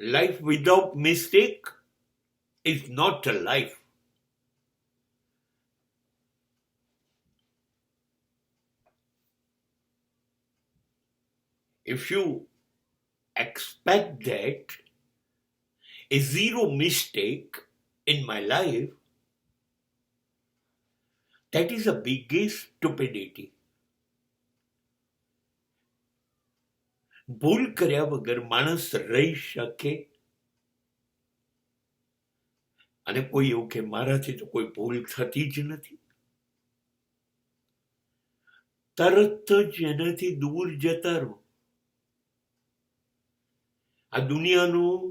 Life without mistake is not a life. If you expect that a zero mistake in my life, that is the biggest stupidity. ભૂલ કર્યા વગર માણસ રહી શકે? અને કોઈ એવું કે મારાથી તો કોઈ ભૂલ થતી જ નથી. તરત જ એનાથી દૂર જતા રહો. આ દુનિયાનું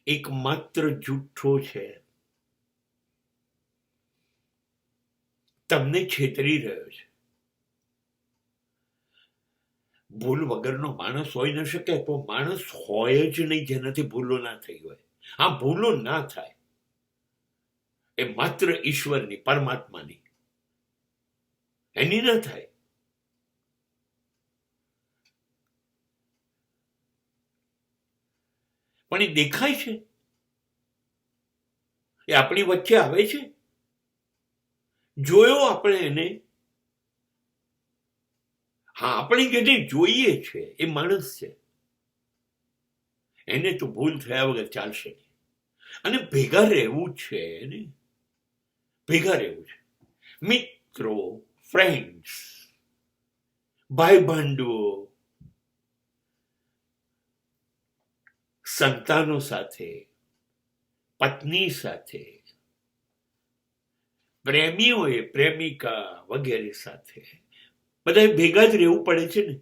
એકમાત્ર જુઠ્ઠો છે, તમને છેતરી રહ્યો છે. ભૂલ વગરનો માણસ હોઈ ન શકે, તો માણસ હોય જ નહીં જેનાથી ભૂલો ના થઈ હોય. આ ભૂલો ના થાય એ માત્ર ઈશ્વરની, પરમાત્માની, એની ના થાય. પણ એ દેખાય છે, એ આપણી વચ્ચે આવે છે. જોયો આપણે એને? હા, આપણે જેને જોઈએ છે એ માણસ છે, એને તો ભૂલ થયા વગર ચાલશે નહીં. અને ભેગા રહેવું છે ને, ભેગા રહેવું છે. મિત્રો, ફ્રેન્ડ્સ, ભાઈ ભાંડુઓ, સંતાનો સાથે, પત્ની સાથે, પ્રેમીઓએ પ્રેમિકા વગેરે સાથે બધા ભેગા જ રહેવું પડે છે ને.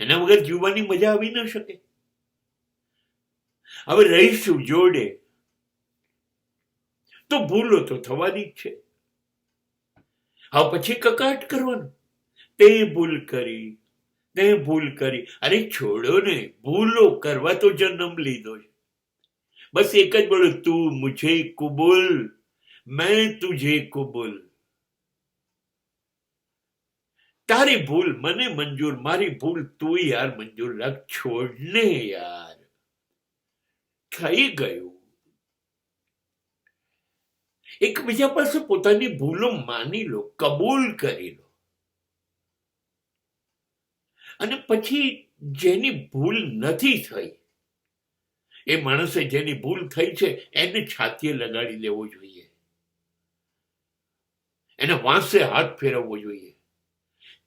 એના વગર જીવવાની મજા આવી ન શકે. હવે રહીશું જોડે તો ભૂલો તો થવાની જ છે. હવે પછી કકાટ કરવાનું, તે ભૂલ કરી, તે ભૂલ કરી. અરે છોડો ને, ભૂલો કરવા તો જન્મ લીધો છે. બસ એક જ બોલો, તું મુझे કબૂલ, मैं तुझे कबूल. તારી ભૂલ મને મંજૂર, મારી ભૂલ તું યાર મંજૂર રાખ. છોડને યાર, થઈ ગયું. એકબીજા પાસે પોતાની ભૂલો માની લો, કબૂલ કરી લો. અને પછી જેની ભૂલ નથી થઈ, એ માણસે જેની ભૂલ થઈ છે એને છાતીએ લગાડી દેવો જોઈએ, એને વાંસે હાથ ફેરવવો જોઈએ.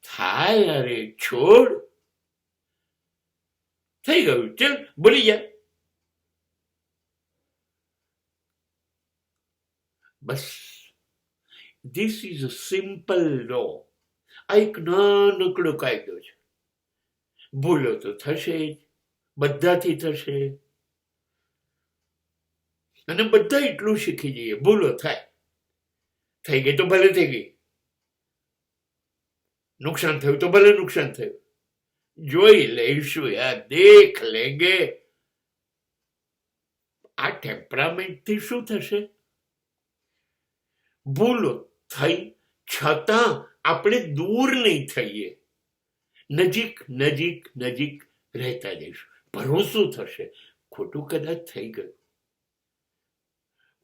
થાય, અરે છોડ, થઈ ગયું, ચલ ભૂલી જા. બસ, ધીસ ઇઝ અ સિમ્પલ લો. આ એક નાનકડો કાયદો છે. ભૂલો તો થશે જ, બધાથી થશે. અને બધા એટલું શીખી જઈએ, ભૂલો થાય, થઈ ગઈ તો ભલે થઈ ગઈ, નુકસાન થયું તો ભલે નુકસાન થયું, જોઈ લઈશું યાર, દેખ લેંગે. આ ટેમ્પરામેન્ટથી શું થશે? ભૂલો થઈ છતાં આપણે દૂર નહીં થઈએ, નજીક નજીક નજીક રહેતા જઈશું. ભરોસો થશે, ખોટું કદાચ થઈ ગયું,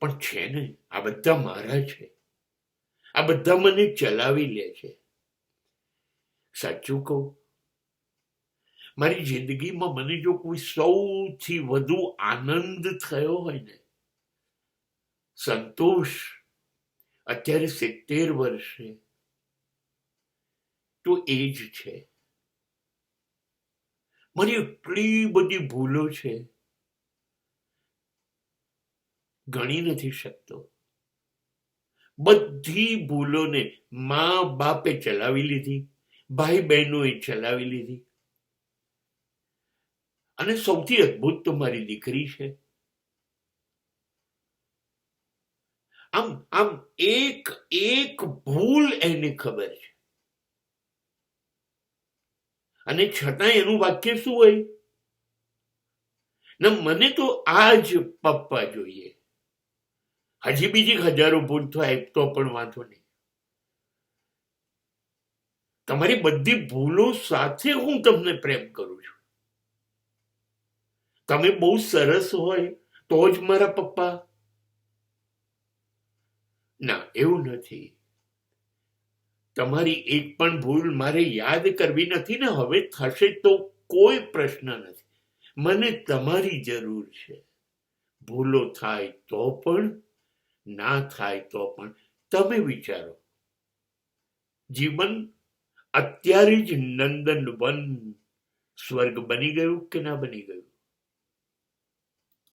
પણ છે ને, આ બધા મારા છે, આ બધા મને ચલાવી લે છે. સાચું કહું, મારી જિંદગીમાં મને જો કોઈ સૌથી વધુ આનંદ થયો હોય ને, સંતોષ, અત્યારે 70 વર્ષે, તો એ જ છે. મારી એટલી બધી ભૂલો છે, ગણી નથી શકતો. બધી ભૂલોને મા બાપે ચલાવી લીધી, ભાઈ બહેનોએ ચલાવી લીધી. અને સૌથી અદભુત તો મારી દીકરી છે. આમ આમ એક એક ભૂલ એને ખબર છે, અને છતાં એનું વાક્ય શું હોય? ના, મને તો આ જ પપ્પા જોઈએ. હજી બીજી હજારો ભૂલ થાય તો પણ વાંધો નહીં. તમારી બધી ભૂલો સાથે હું તમને પ્રેમ કરું છું. તમે બહુ સરસ હોય તો જ મારા પપ્પા. ના, એવું નથી. તમારી એક પણ ભૂલ મારે યાદ કરવી નથી ને. હવે થશે તો કોઈ પ્રશ્ન નથી. મને તમારી જરૂર છે. ભૂલો થાય તો પણ, ના થાય તો પણ તમે વિચારો. જીવન અત્યારે જ નંદનવન સ્વર્ગ બની ગયું કે ના બની ગયું?